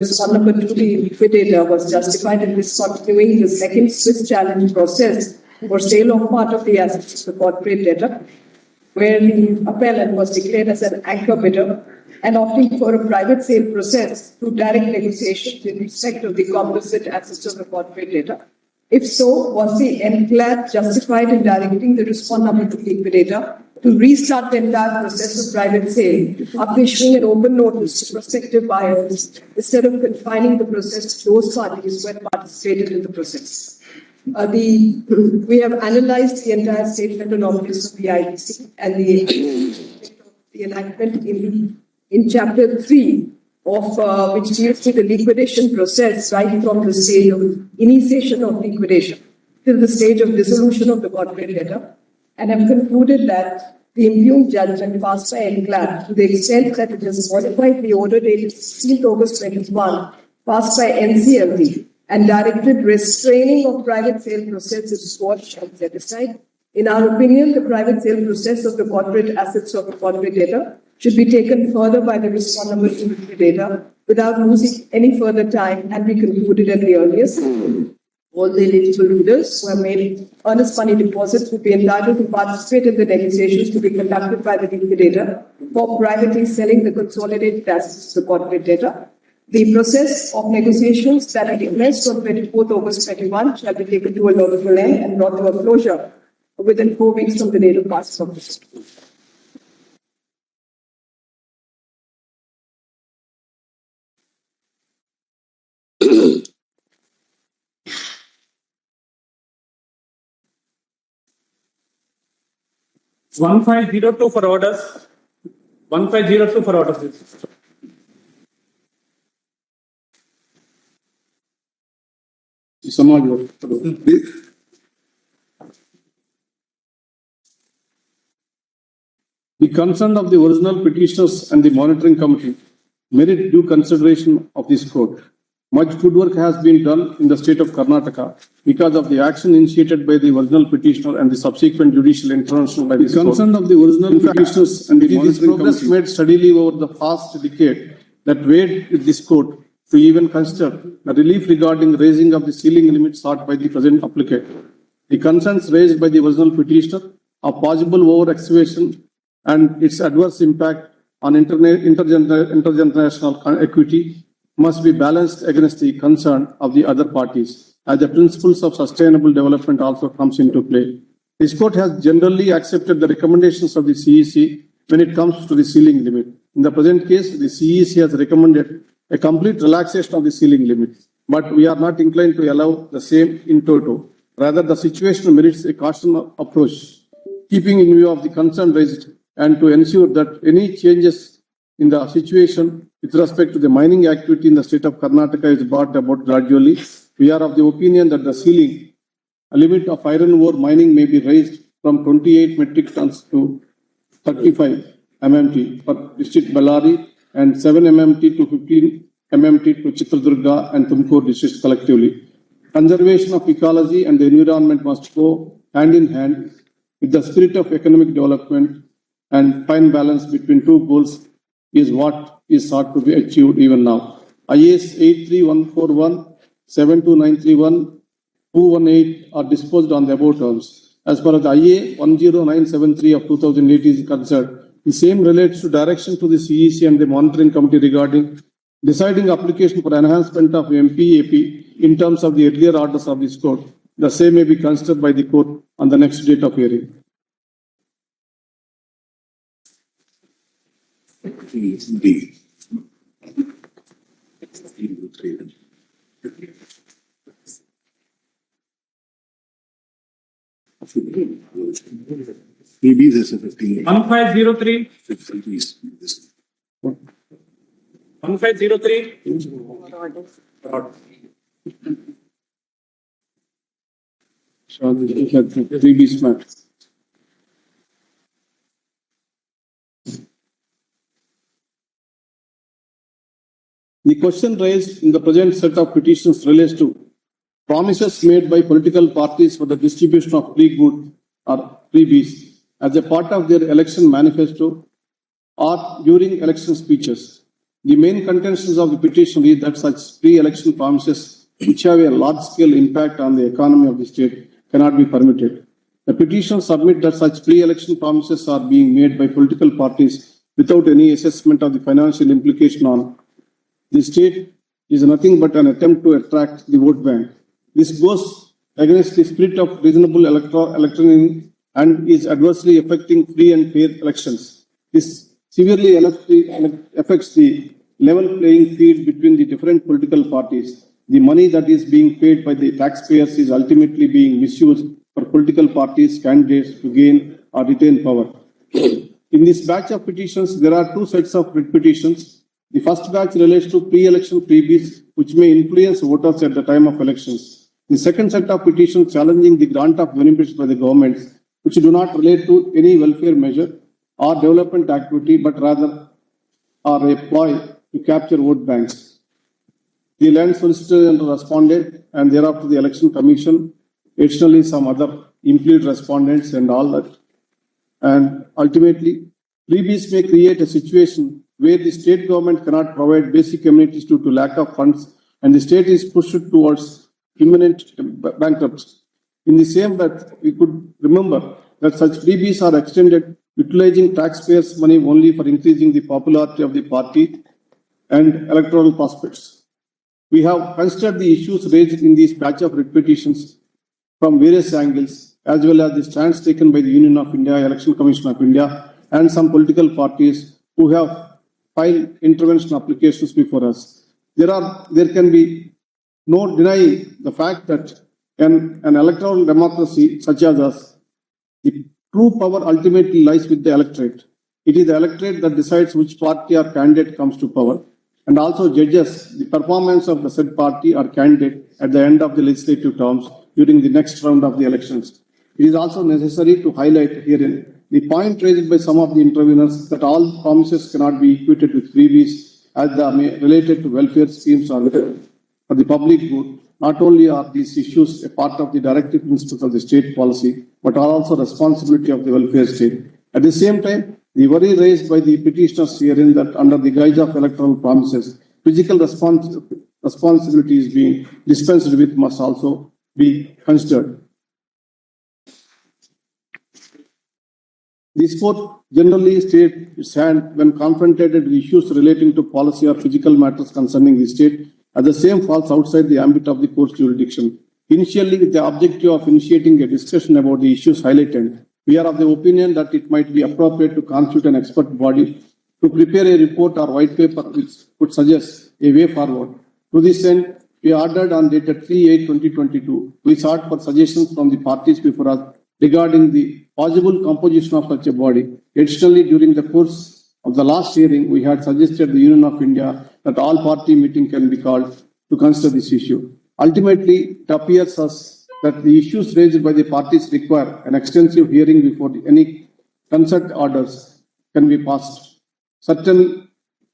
respondent to the liquidator was justified in discontinuing the second Swiss challenge process for sale of part of the assets of the corporate debtor, where the appellant was declared as an anchor bidder and opting for a private sale process through direct negotiations in respect of the composite assets of the corporate debtor. If so, was the 𝗪𝗏𝗏 justified in directing the respondent to the liquidator to restart the entire process of private sale after issuing an open notice to prospective buyers instead of confining the process to those parties who had participated in the process? We have analyzed the entire statement and obvious of the 𝗖𝗵𝗍 and the enactment in Chapter 3 of which deals with the liquidation process right from the stage of initiation of liquidation till the stage of dissolution of the corporate debtor, and have concluded that the impugned judgment passed by 𝗪𝗏𝗏, to the extent that it has modified the order dated 16th August 21, passed by NCLT, and directed restraining of private sale process is what shall set aside. In our opinion, the private sale process of the corporate assets of the corporate debtor should be taken further by the respondent to the liquidator without losing any further time and be concluded at the earliest. All the eligible bidders who have made earnest money deposits would be entitled to participate in the negotiations to be conducted by the liquidator for privately selling the consolidated assets of the corporate debtor. The process of negotiations that are commenced on 24th August 21 shall be taken to a logical end and brought to a closure within 4 weeks from the date of passing of this. 𝗏𝗫02 for orders. 1502 for orders. The consent of the original petitioners and the monitoring committee merit due consideration of this court. Much good work has been done in the state of Karnataka because of the action initiated by the original petitioner and the subsequent judicial intervention by the consent of the original petitioners and the monitoring progress committee made steadily over the past decade that weighed with this court to even consider a relief regarding raising of the ceiling limit sought by the present applicant. The concerns raised by the original petitioner of possible over-excavation and its adverse impact on intergenerational equity must be balanced against the concern of the other parties, as the principles of sustainable development also comes into play. This court has generally accepted the recommendations of the CEC when it comes to the ceiling limit. In the present case, the CEC has recommended a complete relaxation of the ceiling limit, but we are not inclined to allow the same in toto. Rather, the situation merits a cautionary approach, keeping in view of the concern raised and to ensure that any changes in the situation with respect to the mining activity in the state of Karnataka is brought about gradually. We are of the opinion that the ceiling limit of iron ore mining may be raised from 28 metric tons to 35 MMT for district Bellary and 7 MMT to 15 MMT to Chitradurga and Tumkur districts collectively. Conservation of ecology and the environment must go hand in hand with the spirit of economic development, and fine balance between two goals is what is sought to be achieved even now. IAS 83141, 72931, 218 are disposed on the above terms. As far as the IA 10973 of 2008 is concerned, the same relates to direction to the CEC and the monitoring committee regarding deciding application for enhancement of MP/AP in terms of the earlier orders of this court. The same may be considered by the court on the next date of hearing. Maybe there's a 15. 1503. 1503. The question raised in the present set of petitions relates to promises made by political parties for the distribution of free goods or freebies as a part of their election manifesto or during election speeches. The main contentions of the petition is that such pre-election promises, which have a large-scale impact on the economy of the state, cannot be permitted. The petition submits that such pre-election promises are being made by political parties without any assessment of the financial implication on the state is nothing but an attempt to attract the vote bank. This goes against the spirit of reasonable electioneering and is adversely affecting free and fair elections. This severely affects the level playing field between the different political parties. The money that is being paid by the taxpayers is ultimately being misused for political parties, candidates to gain or retain power. In this batch of petitions, there are two sets of writ petitions. The first batch relates to pre-election freebies, which may influence voters at the time of elections. The second set of petitions challenging the grant of benefits by the government, which do not relate to any welfare measure or development activity, but rather are a ploy to capture vote banks. The land solicitor general responded, and thereafter the election commission, additionally some other implicit respondents and all that. And ultimately, freebies may create a situation where the state government cannot provide basic amenities due to lack of funds, and the state is pushed towards imminent bankruptcy. In the same breath, we could remember that such freebies are extended, utilizing taxpayers' money only for increasing the popularity of the party and electoral prospects. We have considered the issues raised in this batch of writ petitions from various angles, as well as the stands taken by the Union of India, Election Commission of India, and some political parties who have filed intervention applications before us. There can be no denying the fact that an electoral democracy such as us, the true power ultimately lies with the electorate. It is the electorate that decides which party or candidate comes to power, and also judges the performance of the said party or candidate at the end of the legislative terms during the next round of the elections. It is also necessary to highlight herein the point raised by some of the interveners that all promises cannot be equated with freebies as they are related to welfare schemes or for the public good. Not only are these issues a part of the directive principles of the state policy, but are also responsibility of the welfare state. At the same time, the worry raised by the petitioners herein that under the guise of electoral promises, physical responsibility is being dispensed with must also be considered. This court generally states its hand when confronted with issues relating to policy or physical matters concerning the state, as the same falls outside the ambit of the court's jurisdiction. Initially, with the objective of initiating a discussion about the issues highlighted, we are of the opinion that it might be appropriate to constitute an expert body to prepare a report or white paper which could suggest a way forward. To this end, we ordered on dated 3/8/2022, we sought for suggestions from the parties before us regarding the possible composition of such a body. Additionally, during the course of the last hearing, we had suggested the Union of India that all party meeting can be called to consider this issue. Ultimately, it appears us that the issues raised by the parties require an extensive hearing before any consent orders can be passed. Certain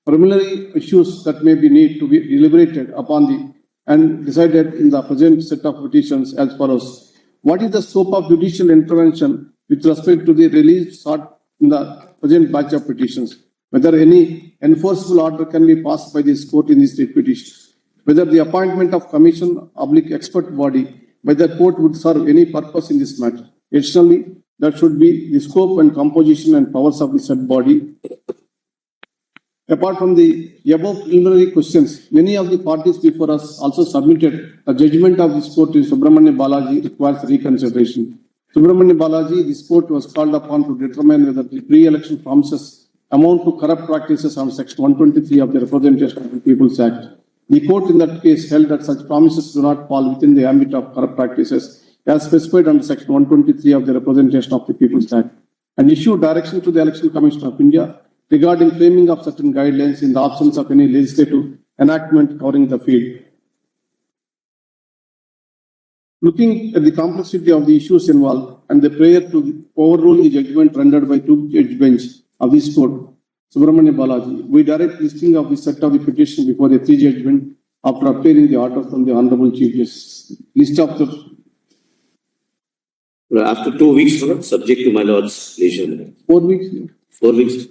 preliminary issues that may be need to be deliberated upon and decided in the present set of petitions as follows. What is the scope of judicial intervention with respect to the relief sought in the present batch of petitions? Whether any enforceable order can be passed by this court in these petitions? Whether the appointment of commission expert body by the court would serve any purpose in this matter? Additionally, that should be the scope and composition and powers of the said body. Apart from the above preliminary questions, many of the parties before us also submitted a judgment of this court in 𝗬𝗺𝗓 Balaji requires reconsideration. 𝗬𝗺𝗓 Balaji, this court was called upon to determine whether the pre-election promises amount to corrupt practices on Section 123 of the Representation of the People's Act. The court in that case held that such promises do not fall within the ambit of corrupt practices as specified under Section 123 of the Representation of the People's Act, and issued direction to the Election Commission of India regarding framing of certain guidelines in the absence of any legislative enactment covering the field. Looking at the complexity of the issues involved and the prayer to overrule the judgment rendered by two-judge bench of this court, 𝗬𝗺𝗓 Balaji, we direct listing of the set of the petition before the three-judge bench after obtaining the order from the Honorable Chief Justice. List of the after 2 weeks, subject to my Lord's leisure. 4 weeks. 4 weeks.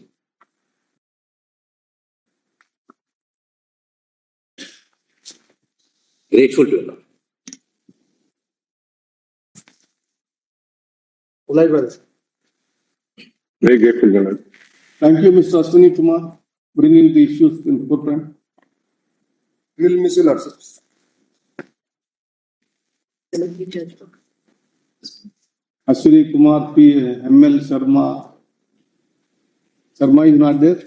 Grateful to you, Lord. Very grateful, Your Lord. Thank you, Mr. Ashwini Kumar, bringing the issues in the forefront. We will miss you, Lord. Ashwini Kumar, ML Sharma. Sharma is not there.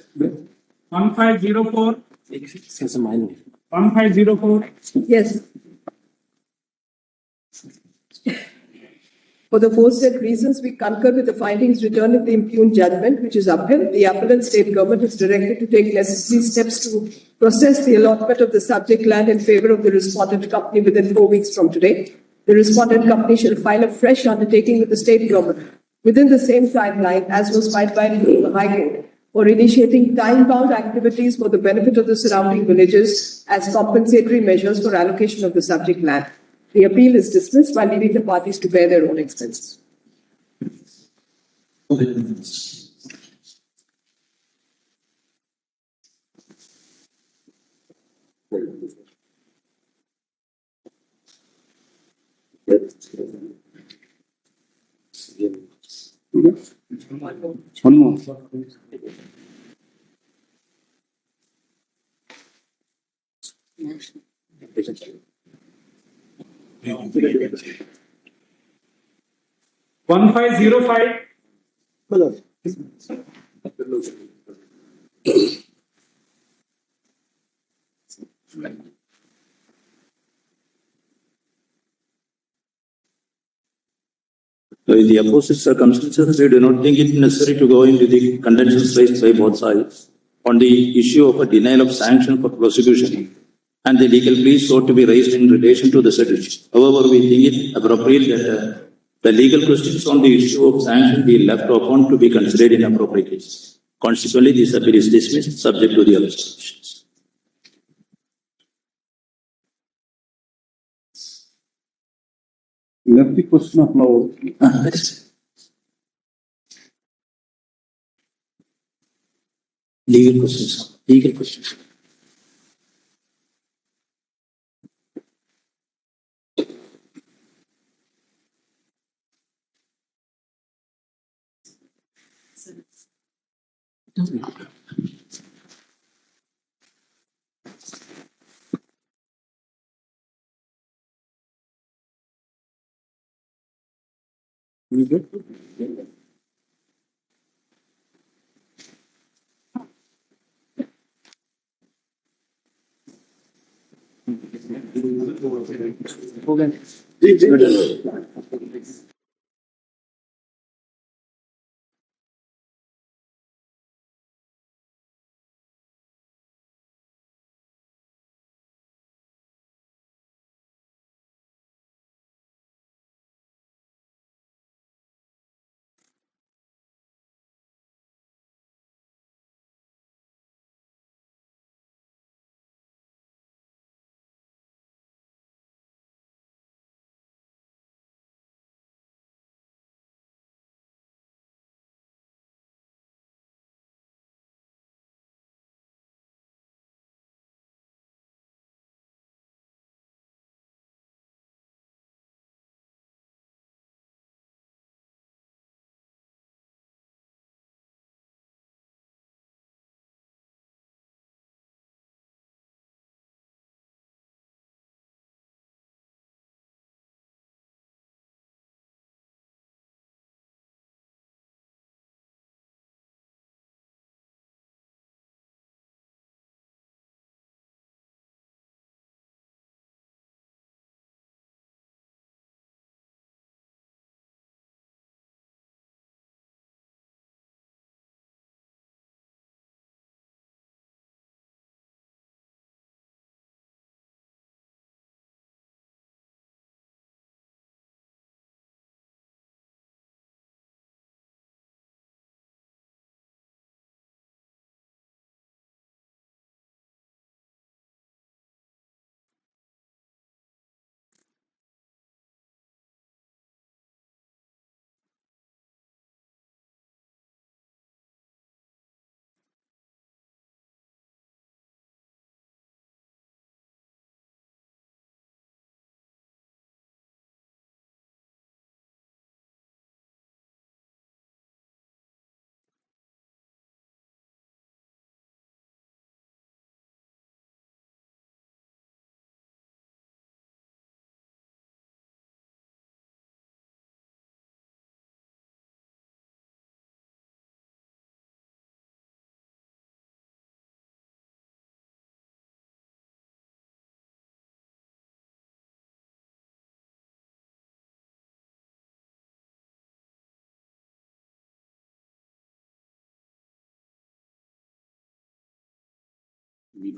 1504. 1504. Yes. For the aforesaid reasons, we concur with the findings returned in the impugned judgment, which is upheld. The appellant state government is directed to take necessary steps to process the allotment of the subject land in favor of the respondent company within 4 weeks from today. The respondent company shall file a fresh undertaking with the state government within the same timeline as was filed by the High Court for initiating time-bound activities for the benefit of the surrounding villages as compensatory measures for allocation of the subject land. The appeal is dismissed while leaving the parties to bear their own expenses. One more. One five zero five. In the opposite circumstances, we do not think it necessary to go into the contentions raised by both sides on the issue of a denial of sanction for prosecution and the legal pleas sought to be raised in relation to the said issue. However, we think it appropriate that the legal questions on the issue of sanction be left open to be considered in appropriate cases. Consequently, this appeal is dismissed, subject to the other submissions. Left the question of law. Legal questions. Legal questions.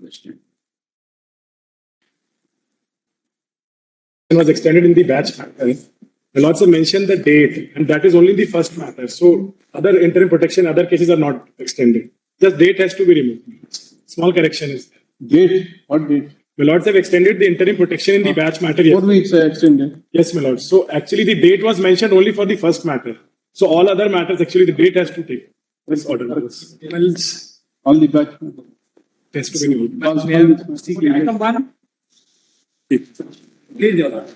question. Was extended in the batch matter. The Lords have mentioned the date, and that is only the first matter. So, other interim protection, other cases are not extended. Just date has to be removed. Small correction is there. Date? What date? The Lords have extended the interim protection in the batch matter. 4 weeks extended. Yes, my Lord. So, actually, the date was mentioned only for the first matter. So, all other matters, actually, the date has to take this order. All the batch. Has to be removed. Item 1. Please, Your Lord.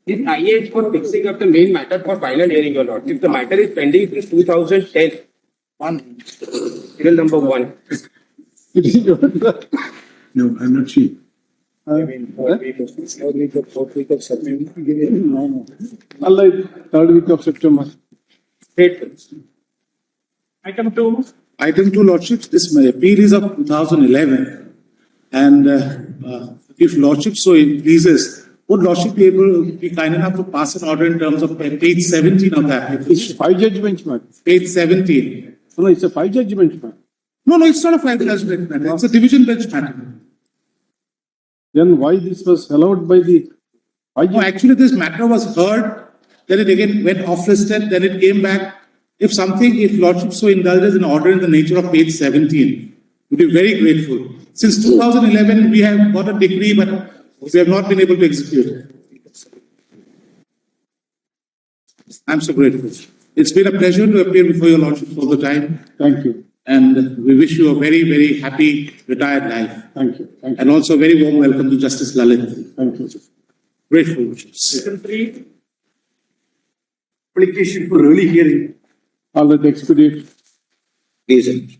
This IA is for fixing up the main matter for final hearing, Your Lord. If the matter is pending since 2010, serial number 1. No, I'm not sure. All right, 3rd week of September. Item 2. Item 2, Lordships, this appeal is of 2011, and if Lordship so pleases, would Lordship be able to be kind enough to pass an order in terms of page 17 of the application? It's 5 judgment matter. Page 17. No, it's a 5 judgment matter. No, it's not a 5 judgment matter. It's a division bench matter. Then why this was allowed by the... No, actually, this matter was heard, then it again went off listed, then it came back. If Lordship so indulges an order in the nature of page 17, we'd be very grateful. Since 2011, we have got a decree, but we have not been able to execute it. I'm so grateful. It's been a pleasure to appear before your Lordship all the time. Thank you. And we wish you a very, very happy retired life. Thank you. Thank you. And also a very warm welcome to Justice Lalit. Thank you. Grateful wishes. Item 3. Application for early hearing. All right, expedite. Please.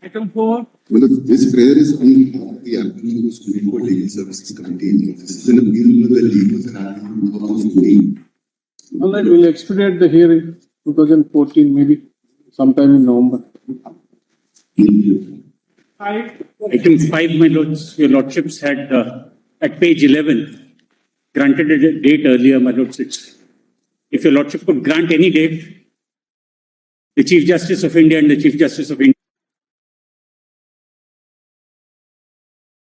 Item 4. Well, this prayer is on the application of Supreme Court Legal Services Committee. This is an appeal for the legal and 2014. All right, we'll expedite the hearing 2014, maybe sometime in November. 5. Item 5, my lords, your lordships had at page 11 granted a date earlier, my lords. If your lordship could grant any date, the Chief Justice of India and the Chief Justice of India.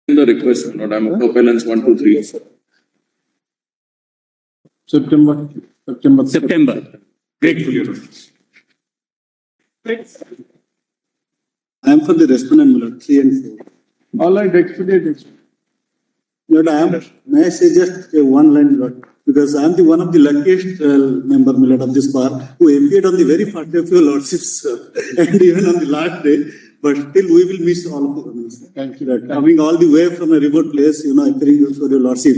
The request, Lord, I'm a co-appellants 1, 2, 3. September. Grateful, your lords. 6. I am for the respondent, my lord, 3 and 4. All right, expedite. Lord, may I say just one line, Lord, because I am the one of the luckiest member, my lord, of this bar who appeared on the very first day of your lordships and even on the last day, but still we will miss all of you. Thank you. Coming all the way from a remote place, appearing for your lordship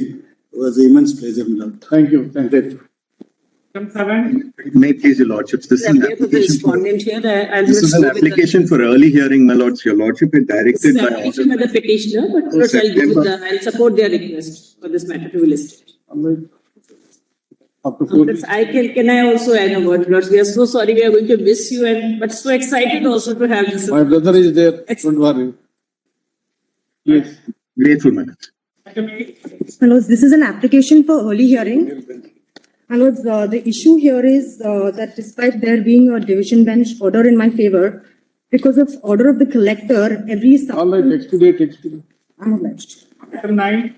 was an immense pleasure, my lord. Thank you. Thank you. Item 7. May it please your Lordships, this is an application for early hearing, my Lords. Your Lordship is directed by application by the petitioner, but first I'll support their request for this matter to be listed. All right. After 4 weeks. Can I also add a word, Lords? We are so sorry, we are going to miss you, but so excited also to have this. My brother is there. Don't worry. Yes. Grateful, madam. Item 8. Hello, this is an application for early hearing. Hello, the issue here is that despite there being a division bench order in my favor, because of order of the collector, every All right, expedite. I'm obliged. Item 9.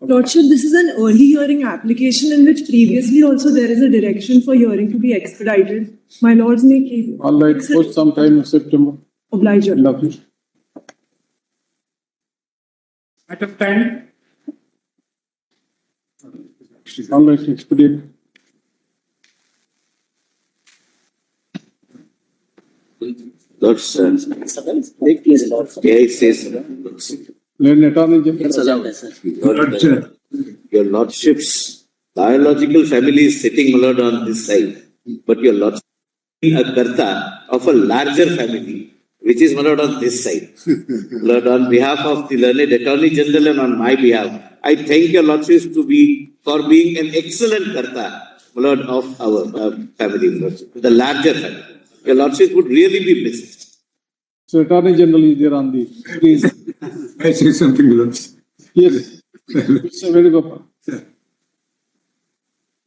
Lordship, this is an early hearing application in which previously also there is a direction for hearing to be expedited. My lords may keep. All right, post sometime in September. Oblige. Lovely. Item 10. All right, expedite. Lord, sir. May I say, sir? Learn Attorney General. Your Lordship's biological family is sitting, my Lord, on this side, but your Lordship is a karta of a larger family, which is, my Lord, on this side. Lord, on behalf of the learned Attorney General and on my behalf, I thank your Lordship for being an excellent karta, my Lord, of our family, the larger family. Your Lordship would really be missed. So Attorney General is there on the screen. I say something, Lords. Yes. So very good.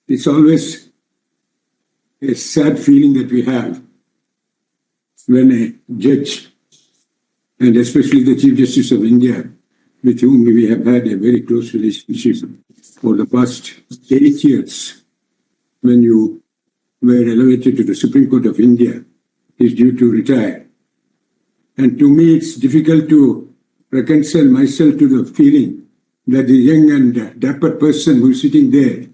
It's always a sad feeling that we have when a judge, and especially the Chief Justice of India, with whom we have had a very close relationship for the past 8 years, when you were elevated to the Supreme Court of India, is due to retire. And to me, it's difficult to reconcile myself to the feeling that the young and dapper person who is sitting there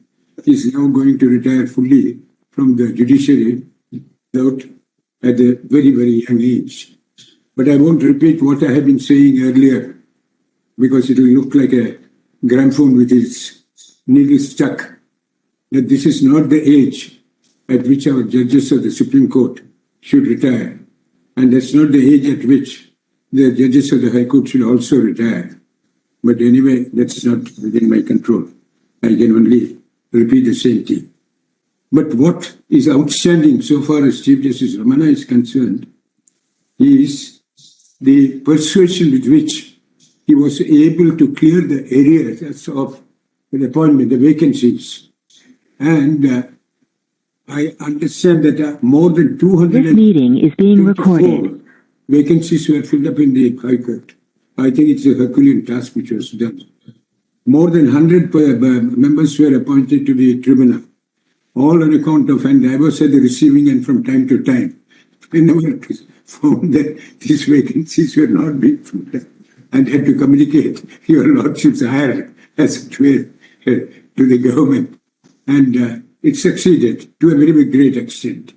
is now going to retire fully from the judiciary without at a very, very young age. But I won't repeat what I have been saying earlier, because it will look like a gramophone with its needle stuck, that this is not the age at which our judges of the Supreme Court should retire. And that's not the age at which the judges of the High Court should also retire. But anyway, that's not within my control. I can only repeat the same thing. But what is outstanding so far as Chief Justice Ramana is concerned is the persuasion with which he was able to clear the areas of the appointment, the vacancies. And I understand that more than 200 meeting is being recorded. Vacancies were filled up in the High Court. I think it's a Herculean task which was done. More than 100 members were appointed to the tribunal, all on account of, and I was at the receiving end from time to time. Whenever it was found that these vacancies were not being filled up, and had to communicate your lordship's hire, as it were, to the government. And it succeeded to a very, very great extent.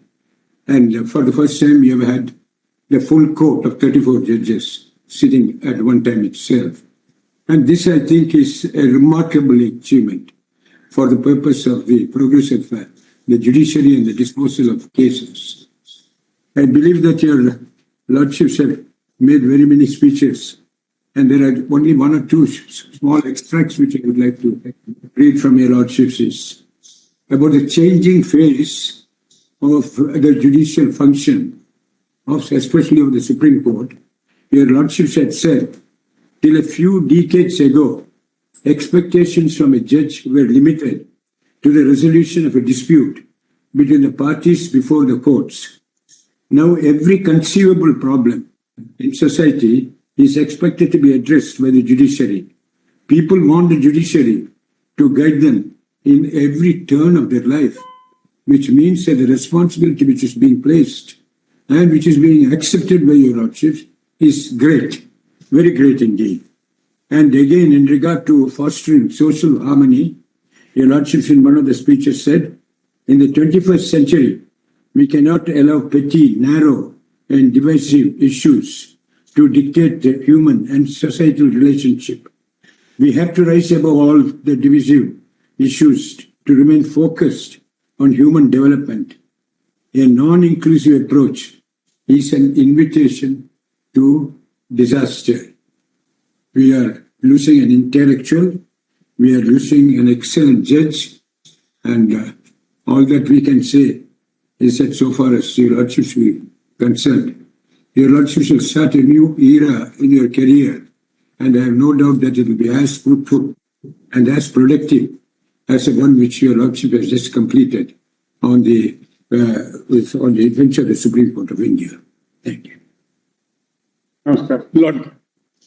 And for the first time, we have had the full court of 34 judges sitting at one time itself. And this, I think, is a remarkable achievement for the purpose of the progress of the judiciary and the disposal of cases. I believe that your lordships have made very many speeches, and there are only one or two small extracts which I would like to read from your lordships is about the changing phase of the judicial function, especially of the Supreme Court. Your lordships had said, till a few decades ago, expectations from a judge were limited to the resolution of a dispute between the parties before the courts. Now every conceivable problem in society is expected to be addressed by the judiciary. People want the judiciary to guide them in every turn of their life, which means that the responsibility which is being placed and which is being accepted by your lordships is great, very great indeed. And again, in regard to fostering social harmony, your lordships in one of the speeches said, in the 21st century, we cannot allow petty, narrow, and divisive issues to dictate the human and societal relationship. We have to rise above all the divisive issues to remain focused on human development. A non-inclusive approach is an invitation to disaster. We are losing an intellectual, we are losing an excellent judge, and all that we can say is that so far as your lordships are concerned, your lordships will start a new era in your career, and I have no doubt that it will be as fruitful and as productive as the one which your lordship has just completed on the bench of the Supreme Court of India. Thank you. Lord,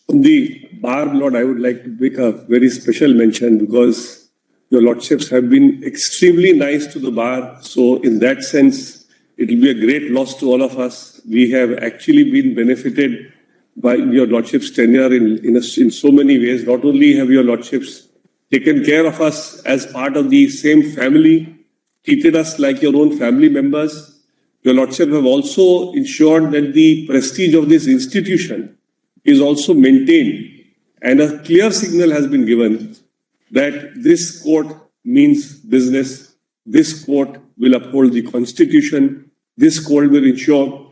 on the bar, Lord, I would like to make a very special mention because your lordships have been extremely nice to the bar. So in that sense, it will be a great loss to all of us. We have actually been benefited by your lordship's tenure in so many ways. Not only have your lordships taken care of us as part of the same family, treated us like your own family members, your lordship have also ensured that the prestige of this institution is also maintained, and a clear signal has been given that this court means business, this court will uphold the constitution, this court will ensure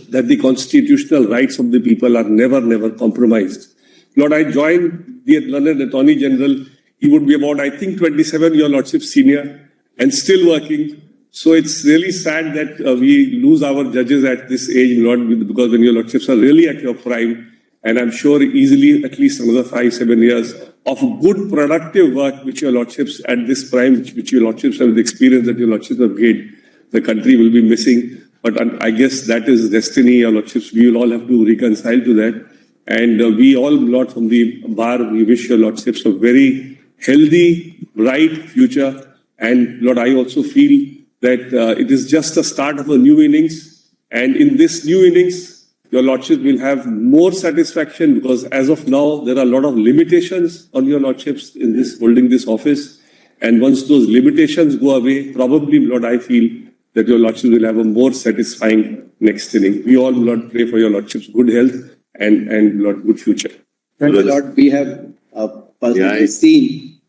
that the constitutional rights of the people are never compromised. Lord, I joined the learned Attorney General. He would be about, I think, 27, your lordship senior, and still working. So it's really sad that we lose our judges at this age, Lord, because when your lordships are really at your prime, and I'm sure easily at least another 5-7 years of good productive work which your lordships at this prime, which your lordships have the experience that your lordships have gained, the country will be missing. But I guess that is destiny, Your Lordships. We will all have to reconcile to that. And we all, Lord, from the bar, we wish Your Lordships a very healthy, bright future. And Lord, I also feel that it is just the start of a new innings. And in this new innings, Your Lordship will have more satisfaction because as of now, there are a lot of limitations on Your Lordships in this holding this office. And once those limitations go away, probably, Lord, I feel that Your Lordship will have a more satisfying next inning. We all, Lord, pray for Your Lordship's good health and Lord, good future. My Lord, we have personally seen,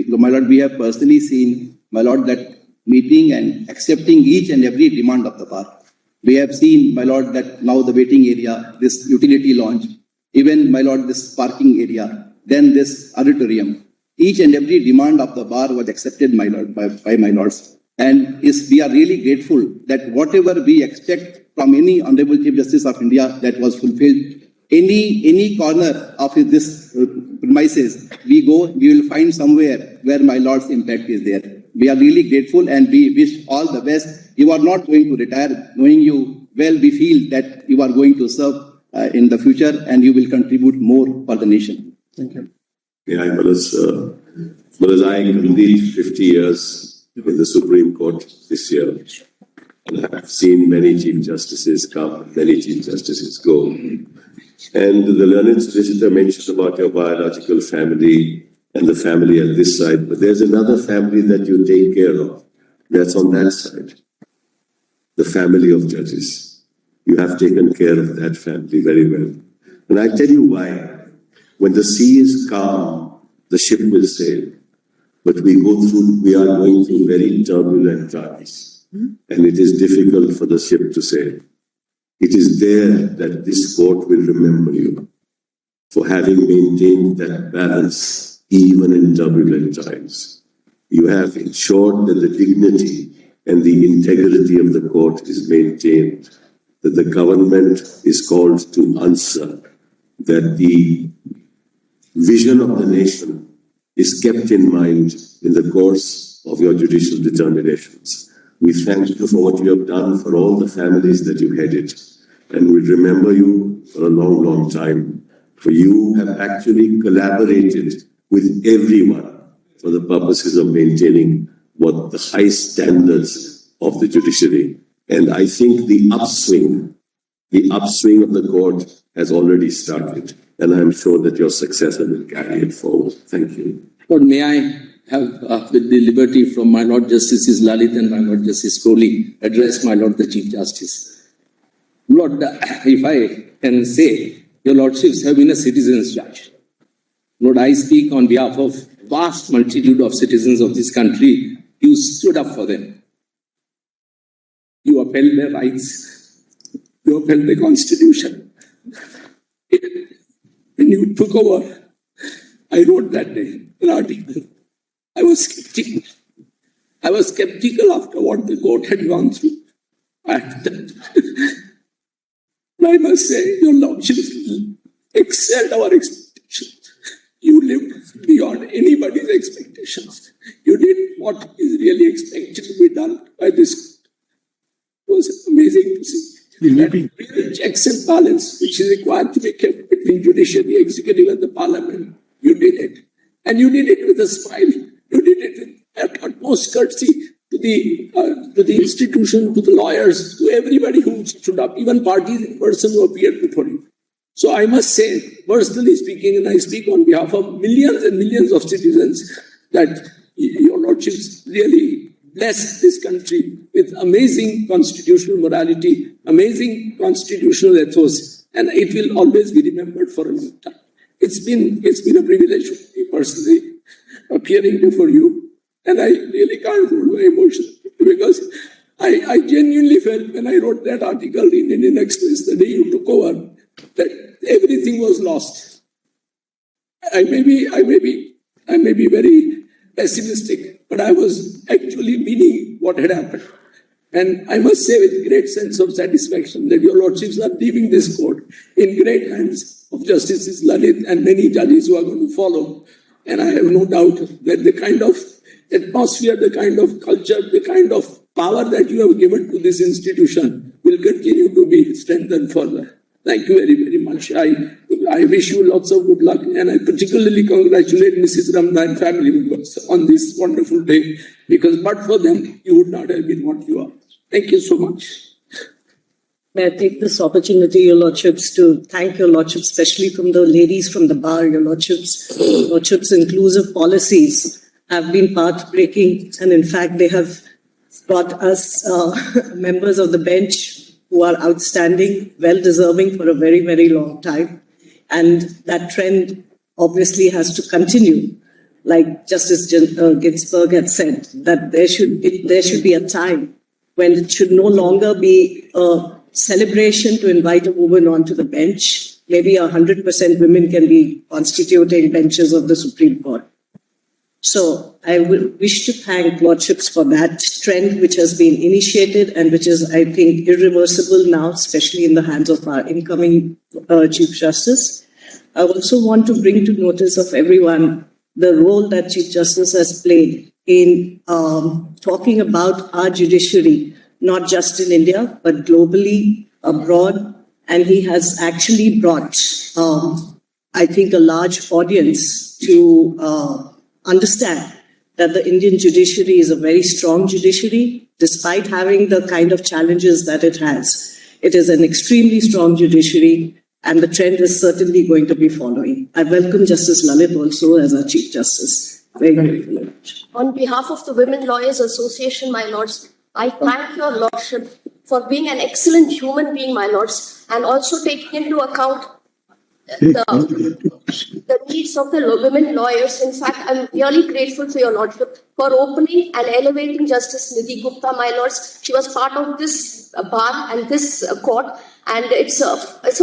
my Lord, we have personally seen, my Lord, that meeting and accepting each and every demand of the bar. We have seen, my Lord, that now the waiting area, this utility launch, even, my Lord, this parking area, then this auditorium. Each and every demand of the bar was accepted, my Lord, by my Lords. And we are really grateful that whatever we expect from any Honorable Chief Justice of India, that was fulfilled. Any corner of this premises, we go, we will find somewhere where my Lord's impact is there. We are really grateful and we wish all the best. You are not going to retire. Knowing you well, we feel that you are going to serve in the future and you will contribute more for the nation. Thank you. Yeah, I complete 50 years in the Supreme Court this year. And I've seen many Chief Justices come, many Chief Justices go. And the learned solicitor mentioned about your biological family and the family at this side, but there's another family that you take care of. That's on that side. The family of judges. You have taken care of that family very well. And I tell you why. When the sea is calm, the ship will sail. But we are going through very turbulent times. And it is difficult for the ship to sail. It is there that this court will remember you for having maintained that balance even in turbulent times. You have ensured that the dignity and the integrity of the court is maintained, that the government is called to answer, that the vision of the nation is kept in mind in the course of your judicial determinations. We thank you for what you have done for all the families that you headed, and we'll remember you for a long, long time, for you have actually collaborated with everyone for the purposes of maintaining what the high standards of the judiciary. And I think the upswing of the court has already started, and I'm sure that your successor will carry it forward. Thank you. Lord, may I have, with the liberty from my Lord Justices Lalit and my Lord Justice Kohli, address my Lord the Chief Justice. Lord, if I can say, your Lordships have been a citizen's judge. Lord, I speak on behalf of vast multitude of citizens of this country. You stood up for them. You upheld their rights. You upheld the Constitution. When you took over, I wrote that day an article. I was skeptical. I was skeptical after what the court had gone through. I must say, your Lordships excelled our expectations. You lived beyond anybody's expectations. You did what is really expected to be done by this court. It was amazing to see. That checks and balance which is required to be kept between judiciary, executive and the parliament. You did it. And you did it with a smile. You did it with utmost courtesy to the institution, to the lawyers, to everybody who stood up, even parties in person who appeared before you. So I must say, personally speaking, and I speak on behalf of millions and millions of citizens, that your Lordships really blessed this country with amazing constitutional morality, amazing constitutional ethos, and it will always be remembered for a long time. It's been a privilege for me personally appearing before you, and I really can't hold my emotions because I genuinely felt when I wrote that article in Indian Express the day you took over that everything was lost. I may be very pessimistic, but I was actually meaning what had happened. And I must say with great sense of satisfaction that your Lordships are leaving this court in great hands of Justices Lalit and many judges who are going to follow. And I have no doubt that the kind of atmosphere, the kind of culture, the kind of power that you have given to this institution will continue to be strengthened further. Thank you very, very much. I wish you lots of good luck, and I particularly congratulate Mrs. Ramna and family members on this wonderful day, because but for them, you would not have been what you are. Thank you so much. May I take this opportunity, Your Lordships, to thank Your Lordships, especially from the ladies from the bar, Your Lordships. Your Lordships' inclusive policies have been path-breaking, and in fact, they have brought us members of the bench who are outstanding, well-deserving for a very, very long time. And that trend obviously has to continue. Like Justice Ginsburg had said, that there should be a time when it should no longer be a celebration to invite a woman onto the bench. Maybe 100% women can be constituting benches of the Supreme Court. So I wish to thank Lordships for that trend which has been initiated and which is, I think, irreversible now, especially in the hands of our incoming Chief Justice. I also want to bring to notice of everyone the role that Chief Justice has played in talking about our judiciary, not just in India, but globally, abroad. And he has actually brought, I think, a large audience to understand that the Indian judiciary is a very strong judiciary, despite having the kind of challenges that it has. It is an extremely strong judiciary, and the trend is certainly going to be following. I welcome Justice Lalit also as our Chief Justice. Very grateful. On behalf of the Women Lawyers Association, my lords, I thank your lordship for being an excellent human being, my lords, and also taking into account the needs of the women lawyers. In fact, I'm really grateful to your lordship for opening and elevating Justice Nidhi Gupta, my lords. She was part of this bar and this court, and it's a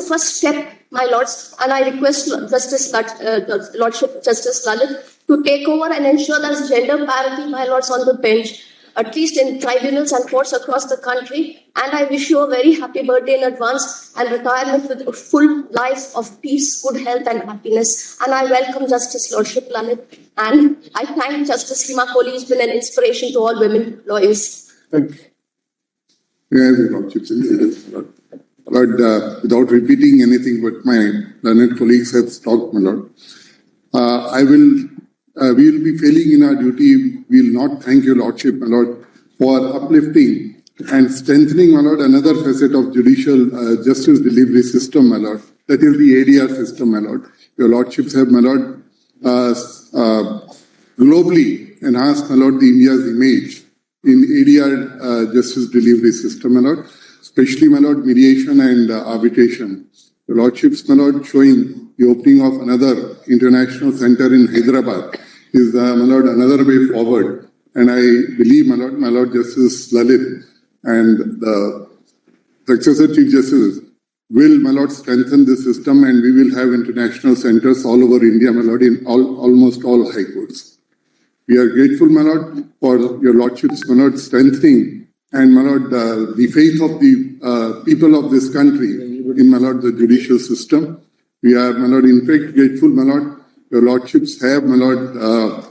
first step, my lords. And I request Lordship Justice Lalit to take over and ensure there's gender parity, my lords, on the bench, at least in tribunals and courts across the country. And I wish you a very happy birthday in advance and retirement with a full life of peace, good health and happiness. And I welcome Justice Lordship Lalit. And I thank Justice Hima Kohli, who's been an inspiration to all women lawyers. Thank you. Yes, Lordship. But without repeating anything what my learned colleagues have talked, my lord, we will be failing in our duty. We will not thank your lordship, my lord, for uplifting and strengthening, my lord, another facet of judicial justice delivery system, my lord. That is the ADR system, my lord. Your lordships have, my lord, globally enhanced, my lord, the India's image in ADR justice delivery system, my lord, especially, my lord, mediation and arbitration. Your lordships, my lord, showing the opening of another international center in Hyderabad is, my lord, another way forward. And I believe, my lord Justice Lalit and the successor Chief Justice will, my lord, strengthen the system, and we will have international centers all over India, my lord, in almost all high courts. We are grateful, my lord, for your lordships, my lord, strengthening and, my lord, the faith of the people of this country in, my lord, the judicial system. We are, my lord, in fact grateful, my lord, your lordships have, my lord,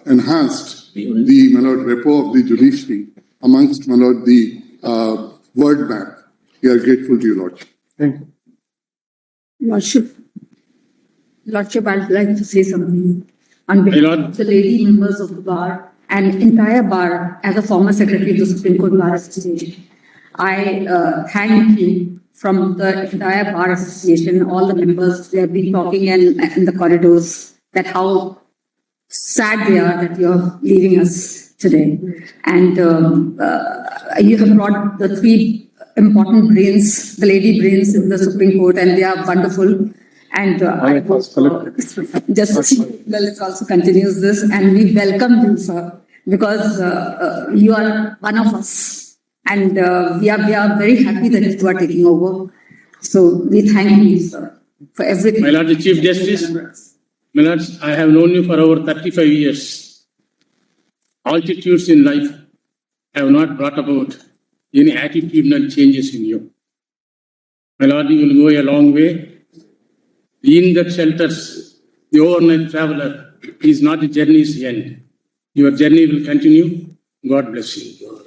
enhanced the, my lord, repo of the judiciary amongst, my lord, the word map. We are grateful to you, lordship. Thank you. Lordship, I'd like to say something on behalf of the lady members of the bar and entire bar. As a former secretary of the Supreme Court Bar Association, I thank you from the entire Bar Association, all the members. They have been talking in the corridors that how sad they are that you're leaving us today. And you have brought the three important brains, the lady brains in the Supreme Court, and they are wonderful. And I hope Justice Lalit also continues this, and we welcome you, sir, because you are one of us, and we are very happy that you are taking over. So we thank you, sir, for everything. My Lord the Chief Justice, my lords, I have known you for over 35 years. Altitudes in life have not brought about any attitudinal changes in you. My Lord, you will go a long way. In that shelters, the overnight traveler is not the journey's end. Your journey will continue. God bless you.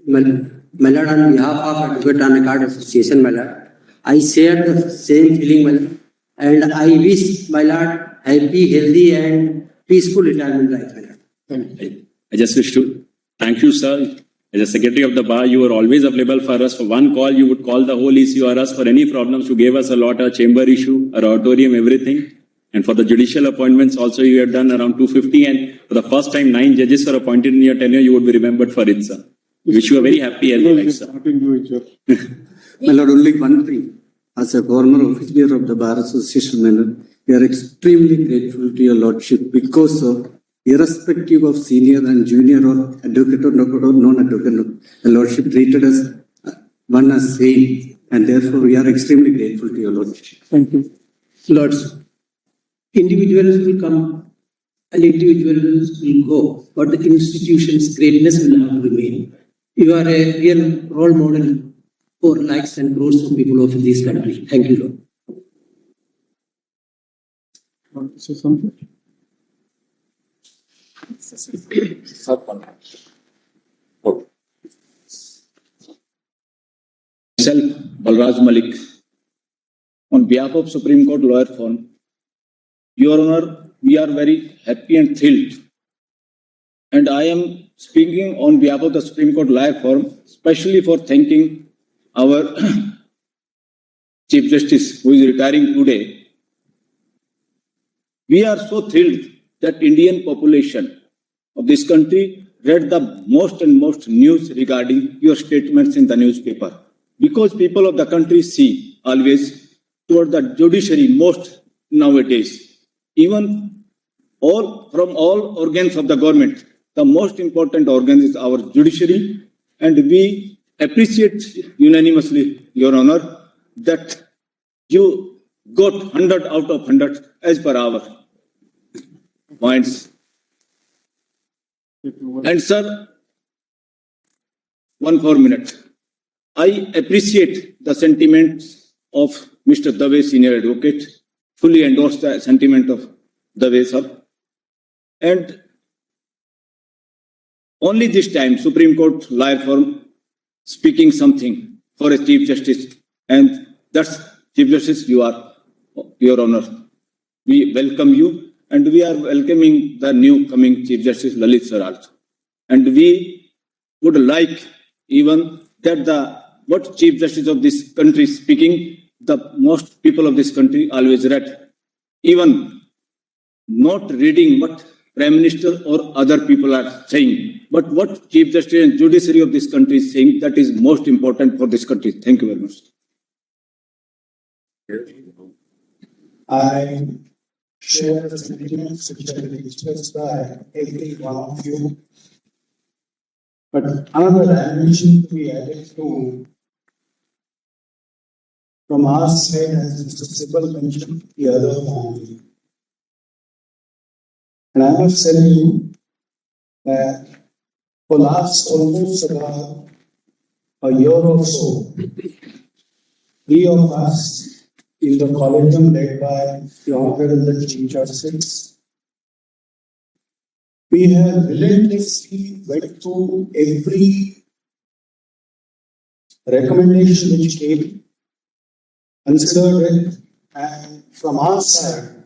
My Lord, on behalf of Advocate on Record Association, my Lord, I share the same feeling, my Lord, and I wish, my Lord, happy, healthy, and peaceful retirement life, my Lord. I just wish to thank you, sir. As a secretary of the bar, you were always available for us. For one call, you would call the whole ECRS for any problems. You gave us a lot, a chamber issue, a auditorium, everything. And for the judicial appointments also, you have done around 250. And for the first time, 9 judges were appointed in your tenure. You would be remembered for it, sir. We wish you a very happy healthy life, sir. My Lord, only one thing. As a former office bearer of the Bar Association, my Lord, we are extremely grateful to your Lordship because of irrespective of senior and junior or advocate or non-advocate, the Lordship treated us one as same, and therefore we are extremely grateful to your Lordship. Thank you. Lords, individuals will come and individuals will go, but the institution's greatness will have to remain. You are a real role model for lakhs and crores of people of this country. Thank you, Lord. Want to say something? Myself, Balraj Malik, on behalf of Supreme Court Lawyer Forum, Your Honor, we are very happy and thrilled. And I am speaking on behalf of the Supreme Court Lawyer Forum, especially for thanking our Chief Justice, who is retiring today. We are so thrilled that Indian population of this country read the most and most news regarding your statements in the newspaper. Because people of the country see always toward the judiciary most nowadays. Even from all organs of the government, the most important organ is our judiciary, and we appreciate unanimously, Your Honor, that you got 100 out of 100 as per our points. And sir, 1 more minute. I appreciate the sentiments of Mr. 𝗪𝗶𝘀, Senior Advocate, fully endorse the sentiment of 𝗪𝗶𝘀, sir. And only this time, Supreme Court Lawyer Forum speaking something for a Chief Justice, and that's Chief Justice, you are, Your Honor. We welcome you, and we are welcoming the new coming Chief Justice Lalit sir also. And we would like even that what Chief Justice of this country is speaking, the most people of this country always read, even not reading what Prime Minister or other people are saying, but what Chief Justice and Judiciary of this country is saying, that is most important for this country. Thank you very much. I share the sentiments which have been expressed by every one of you. But another dimension to be added to, from our side, as Mr. 𝗔𝗂𝗧 mentioned, the other family. And I must tell you that for last almost about a year or so, 3 of us in the collegium led by the Honorable Chief Justice, we have relentlessly went through every recommendation which came, considered it, and from our side,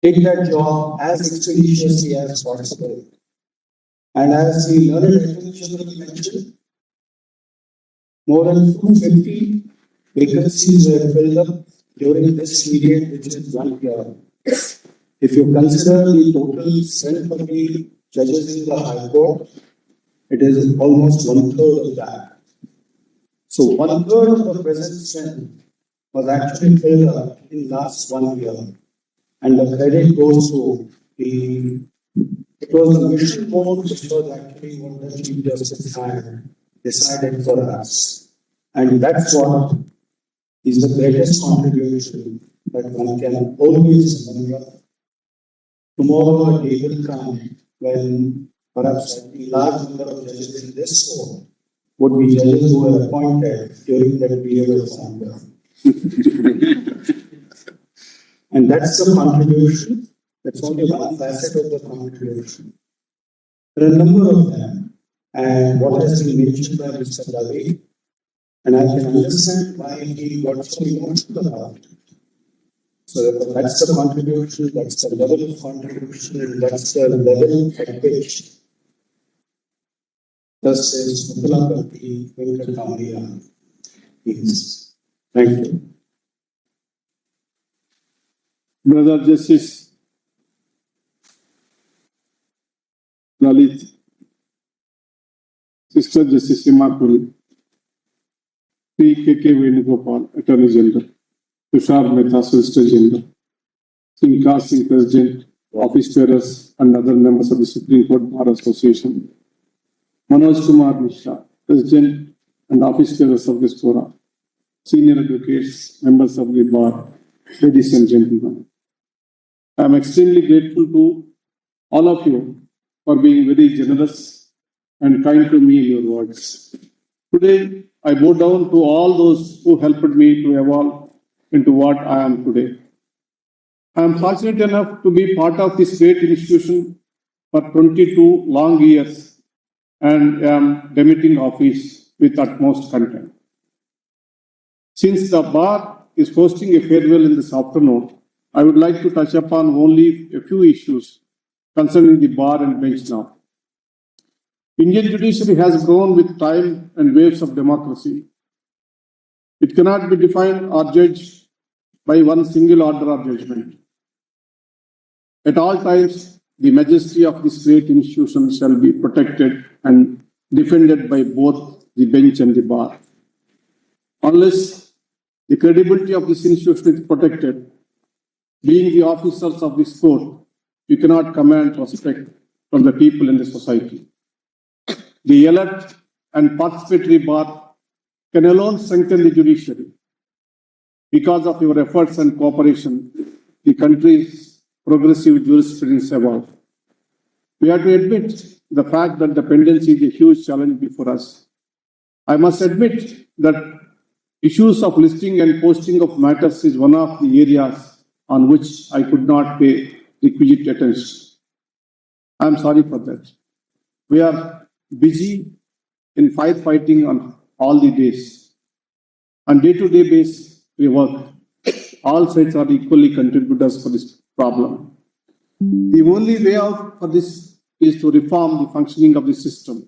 take that job as expeditiously as possible. And as the learned acquisition mentioned, more than 250 vacancies were filled up during this period, which is 1 year. If you consider the total strength of the judges in the High Court, it is almost 1/3 of that. So 1/3 of the present strength was actually filled up in last 1 year. And the credit goes to it was the mission board which was actually what the Chief Justice had decided for us. And that's what is the greatest contribution that one can always remember. Tomorrow a day will come when perhaps a large number of judges in this court would be judges who were appointed during that period of hunger. And that's the contribution. That's only one facet of the contribution. There are a number of them and what has been mentioned by Mr. Ravi, and I can understand why he got so emotional about it. So that's the contribution, that's the level of contribution, and that's the level at which thus says 𝗧𝗵𝗂𝗂𝗧𝗺𝗓𝗂𝗧𝗵𝗂 is. Thank you. Brother Justice Lalit, Sister Justice 𝗓𝗵𝗂𝗧𝗺, 𝗓𝗶𝘀𝗃𝗃 Attorney General, 𝗧𝗺𝗺𝗵𝗂 Solicitor General, 𝗓𝗏 President, Office Bearers, and other members of the Supreme Court Bar Association, Manoj Kumar Mishra, President and Office Bearers of this Forum, Senior Advocates, members of the Bar, ladies and gentlemen. I am extremely grateful to all of you for being very generous and kind to me in your words. Today, I bow down to all those who helped me to evolve into what I am today. I am fortunate enough to be part of this great institution for 22 long years and am demitting office with utmost content. Since the bar is hosting a farewell in this afternoon, I would like to touch upon only a few issues concerning the bar and bench now. Indian judiciary has grown with time and waves of democracy. It cannot be defined or judged by one single order or judgment. At all times, the majesty of this great institution shall be protected and defended by both the bench and the bar. Unless the credibility of this institution is protected, being the officers of this court, you cannot command respect from the people in the society. The elect and participatory bar can alone strengthen the judiciary. Because of your efforts and cooperation, the country's progressive jurisprudence evolved. We have to admit the fact that dependency is a huge challenge before us. I must admit that issues of listing and posting of matters is one of the areas on which I could not pay requisite attention. I am sorry for that. We are busy in firefighting on all the days. On day-to-day basis, we work. All sides are equally contributors for this problem. The only way out for this is to reform the functioning of the system.